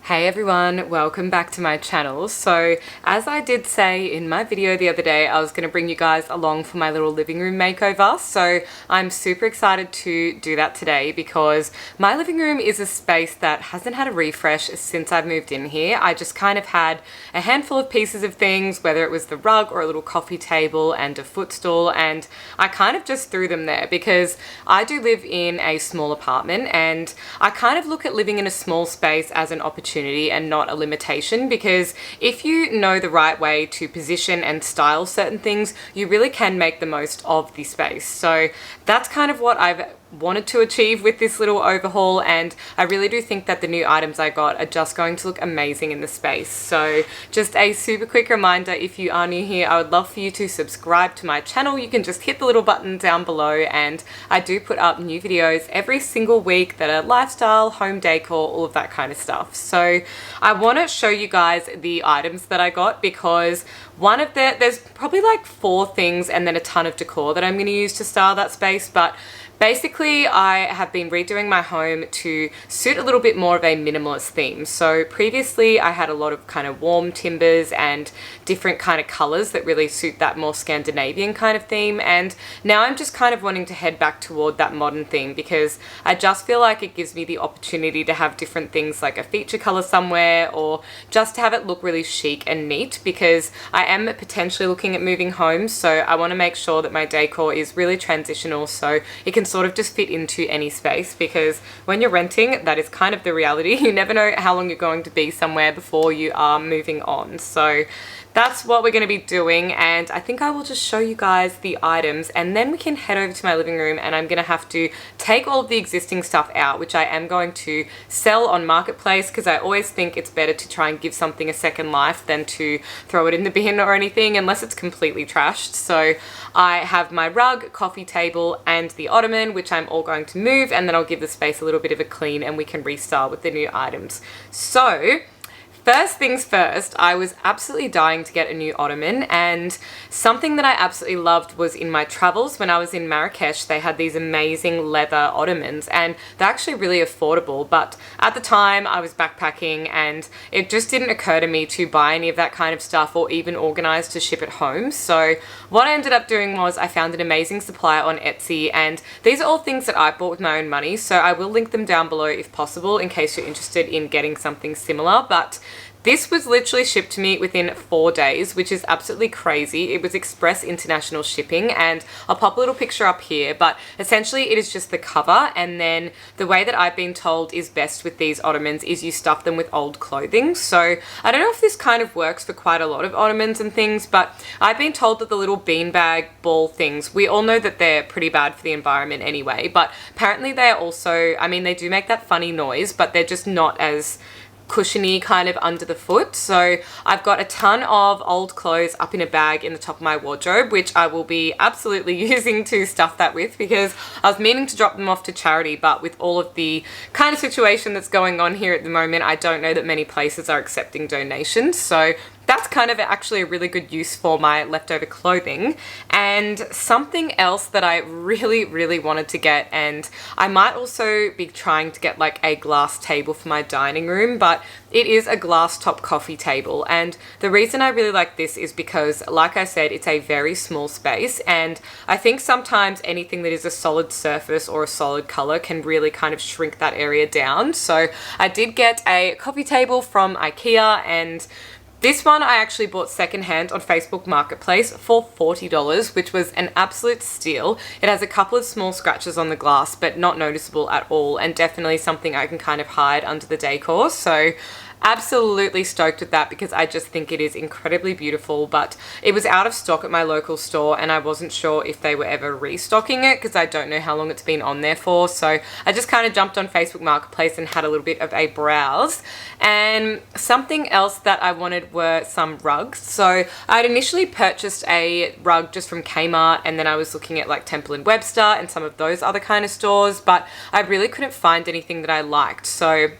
Hey everyone, welcome back to my channel. So as I did say in my video the other day, I was going to bring you guys along for my little living room makeover. So I'm super excited to do that today because my living room is a space that hasn't had a refresh since I've moved in here. I just kind of had a handful of pieces of things, whether it was the rug or a little coffee table and a footstool, and I kind of just threw them there because I do live in a small apartment and I kind of look at living in a small space as an opportunity and not a limitation, because if you know the right way to position and style certain things, you really can make the most of the space. So that's kind of what I've wanted to achieve with this little overhaul, and I really do think that the new items I got are just going to look amazing in the space. So just a super quick reminder, if you are new here, I would love for you to subscribe to my channel. You can just hit the little button down below, and I do put up new videos every single week that are lifestyle, home decor, all of that kind of stuff. So I want to show you guys the items that I got, because there's probably like 4 things and then a ton of decor that I'm going to use to style that space, but basically, I have been redoing my home to suit a little bit more of a minimalist theme. So previously I had a lot of kind of warm timbers and different kind of colors that really suit that more Scandinavian kind of theme. And now I'm just kind of wanting to head back toward that modern theme, because I just feel like it gives me the opportunity to have different things like a feature color somewhere, or just to have it look really chic and neat, because I am potentially looking at moving home. So I want to make sure that my decor is really transitional, so it can sort of just fit into any space, because when you're renting, that is kind of the reality. You never know how long you're going to be somewhere before you are moving on. So that's what we're going to be doing, and I think I will just show you guys the items, and then we can head over to my living room, and I'm going to have to take all of the existing stuff out, which I am going to sell on Marketplace, because I always think it's better to try and give something a second life than to throw it in the bin or anything, unless it's completely trashed. So I have my rug, coffee table, and the ottoman, which I'm all going to move, and then I'll give the space a little bit of a clean and we can restyle with the new items. So first things first, I was absolutely dying to get a new ottoman, and something that I absolutely loved was in my travels when I was in Marrakesh, they had these amazing leather ottomans, and they're actually really affordable. But at the time I was backpacking and it just didn't occur to me to buy any of that kind of stuff or even organize to ship it home. So what I ended up doing was I found an amazing supplier on Etsy, and these are all things that I bought with my own money, so I will link them down below if possible in case you're interested in getting something similar. But this was literally shipped to me within 4 days, which is absolutely crazy. It was express international shipping, and I'll pop a little picture up here, but essentially it is just the cover, and then the way that I've been told is best with these ottomans is you stuff them with old clothing. So I don't know if this kind of works for quite a lot of ottomans and things, but I've been told that the little beanbag ball things, we all know that they're pretty bad for the environment anyway, but apparently they are also, I mean, they do make that funny noise, but they're just not as cushiony kind of under the foot. So I've got a ton of old clothes up in a bag in the top of my wardrobe, which I will be absolutely using to stuff that with, because I was meaning to drop them off to charity, but with all of the kind of situation that's going on here at the moment, I don't know that many places are accepting donations. So that's kind of actually a really good use for my leftover clothing. And something else that I really wanted to get, and I might also be trying to get like a glass table for my dining room, but it is a glass top coffee table. And the reason I really like this is because, like I said, it's a very small space, and I think sometimes anything that is a solid surface or a solid color can really kind of shrink that area down. So I did get a coffee table from IKEA, and this one I actually bought secondhand on Facebook Marketplace for $40, which was an absolute steal. It has a couple of small scratches on the glass, but not noticeable at all, and definitely something I can kind of hide under the decor. So absolutely stoked with that, because I just think it is incredibly beautiful. But it was out of stock at my local store, and I wasn't sure if they were ever restocking it, because I don't know how long it's been on there for. So I just kind of jumped on Facebook Marketplace and had a little bit of a browse. And something else that I wanted were some rugs. So I'd initially purchased a rug just from Kmart, and then I was looking at like Temple and Webster and some of those other kind of stores, but I really couldn't find anything that I liked. So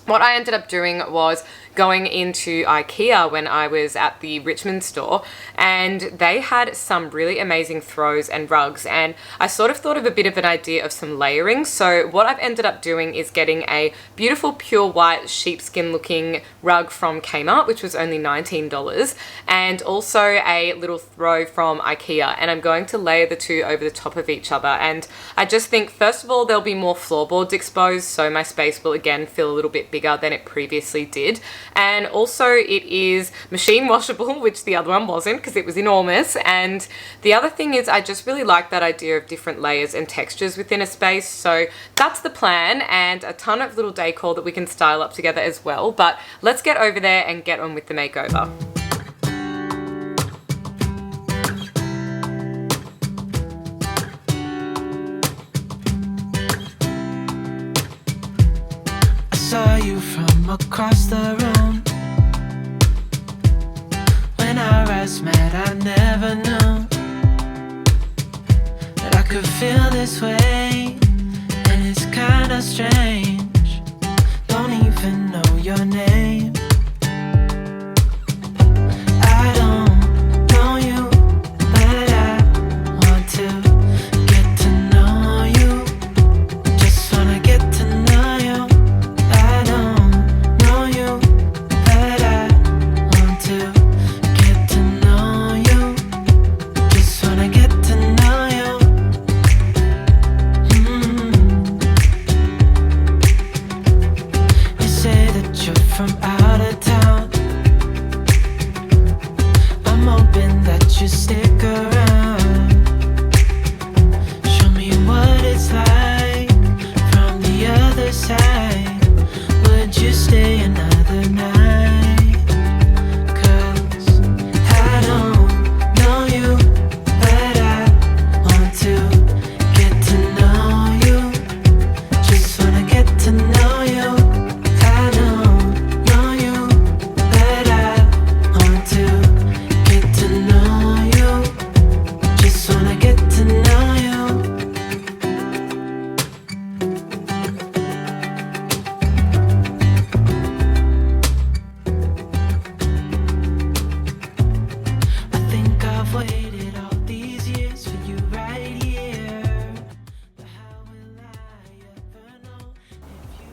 what I ended up doing was going into IKEA when I was at the Richmond store, and they had some really amazing throws and rugs, and I sort of thought of a bit of an idea of some layering. So what I've ended up doing is getting a beautiful pure white sheepskin looking rug from Kmart, which was only $19, and also a little throw from IKEA, and I'm going to layer the two over the top of each other. And I just think, first of all, there'll be more floorboards exposed, so my space will again feel a little bit bigger than it previously did. And also it is machine washable, which the other one wasn't because it was enormous. And the other thing is I just really like that idea of different layers and textures within a space. So that's the plan, and a ton of little decor that we can style up together as well. But let's get over there and get on with the makeover. Saw you from across the room. When our eyes met, I never knew that I could feel this way, and it's kinda strange. Don't even know your name. I don't know you, but I want to get to know you. Just wanna get to know you. I don't know you, but I want to get to know you. Just wanna get to know you. You say that you're from out of town. I'm hoping that you stick around. Show me what it's like from the other side. Would you stay another night? 'Cause I don't know you, but I want to get to know you. Just wanna get to know you. I don't know you, but I want to get to know you. Just wanna get to know you. I think I've waited all these years for you right here. But how will I ever know?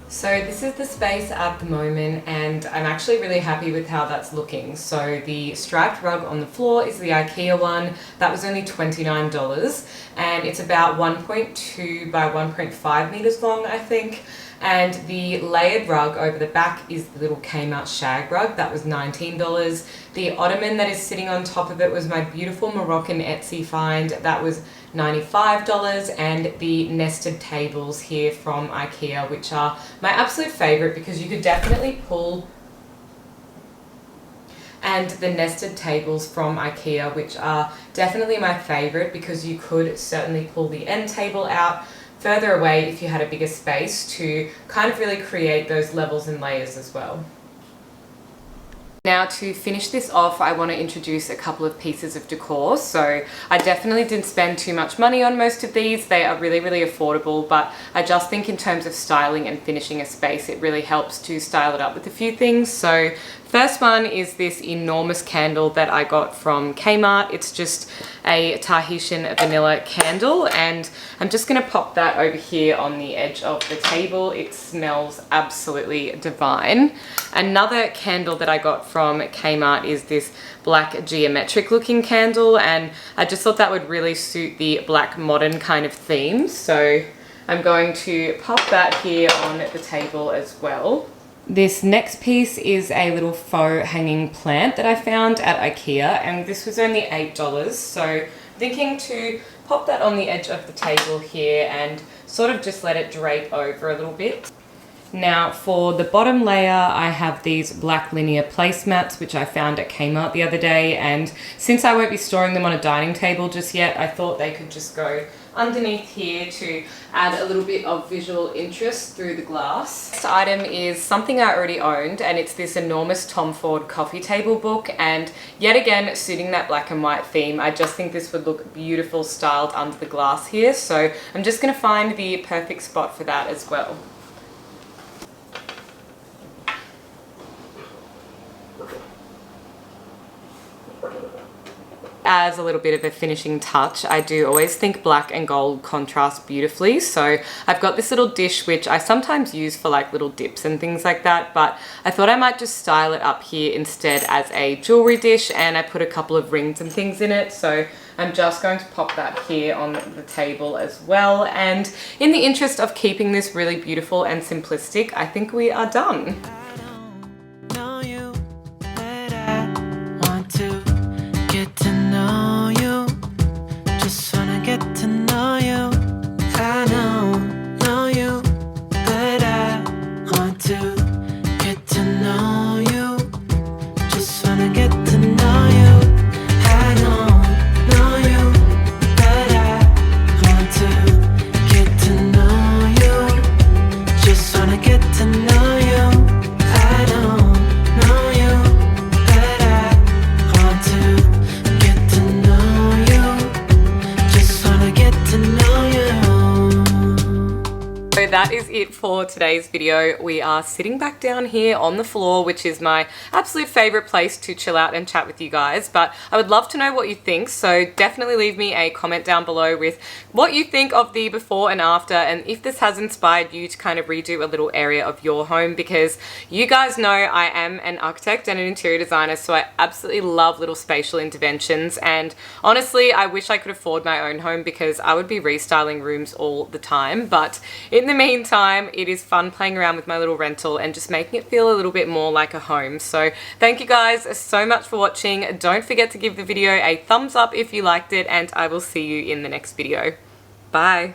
So this is the space at the moment, and I'm actually really happy with how that's looking. So the striped rug on the floor is the IKEA one. That was only $29, and it's about 1.2 by 1.5 meters long, I think. And the layered rug over the back is the little Kmart shag rug. That was $19. The ottoman that is sitting on top of it was my beautiful Moroccan Etsy find. That was $95. And the nested tables here from IKEA, which are my absolute favorite because you could definitely pull. And the nested tables from IKEA, which are definitely my favorite because you could certainly pull the end table out further away if you had a bigger space to kind of really create those levels and layers as well. Now to finish this off, I want to introduce a couple of pieces of decor. So I definitely didn't spend too much money on most of these. They are really, really affordable, but I just think in terms of styling and finishing a space, it really helps to style it up with a few things. So first one is this enormous candle that I got from Kmart. It's just a Tahitian vanilla candle, and I'm just going to pop that over here on the edge of the table. It smells absolutely divine. Another candle that I got from Kmart is this black geometric looking candle, and I just thought that would really suit the black modern kind of theme. So I'm going to pop that here on the table as well. This next piece is a little faux hanging plant that I found at IKEA, and this was only $8. So I'm thinking to pop that on the edge of the table here and sort of just let it drape over a little bit. Now for the bottom layer, I have these black linear placemats, which I found at Kmart the other day, and since I won't be storing them on a dining table just yet, I thought they could just go underneath here to add a little bit of visual interest through the glass. Next item is something I already owned, and it's this enormous Tom Ford coffee table book, and yet again suiting that black and white theme. I just think this would look beautiful styled under the glass here, so I'm just going to find the perfect spot for that as well. As a little bit of a finishing touch, I do always think black and gold contrast beautifully. So I've got this little dish which I sometimes use for like little dips and things like that, but I thought I might just style it up here instead as a jewelry dish, and I put a couple of rings and things in it. So I'm just going to pop that here on the table as well. And in the interest of keeping this really beautiful and simplistic, I think we are done. That is it for today's video. We are sitting back down here on the floor, which is my absolute favorite place to chill out and chat with you guys, but I would love to know what you think, so definitely leave me a comment down below with what you think of the before and after, and if this has inspired you to kind of redo a little area of your home, because you guys know I am an architect and an interior designer, so I absolutely love little spatial interventions. And honestly, I wish I could afford my own home because I would be restyling rooms all the time, but in the meantime, it is fun playing around with my little rental and just making it feel a little bit more like a home. So thank you guys so much for watching. Don't forget to give the video a thumbs up if you liked it, and I will see you in the next video. Bye.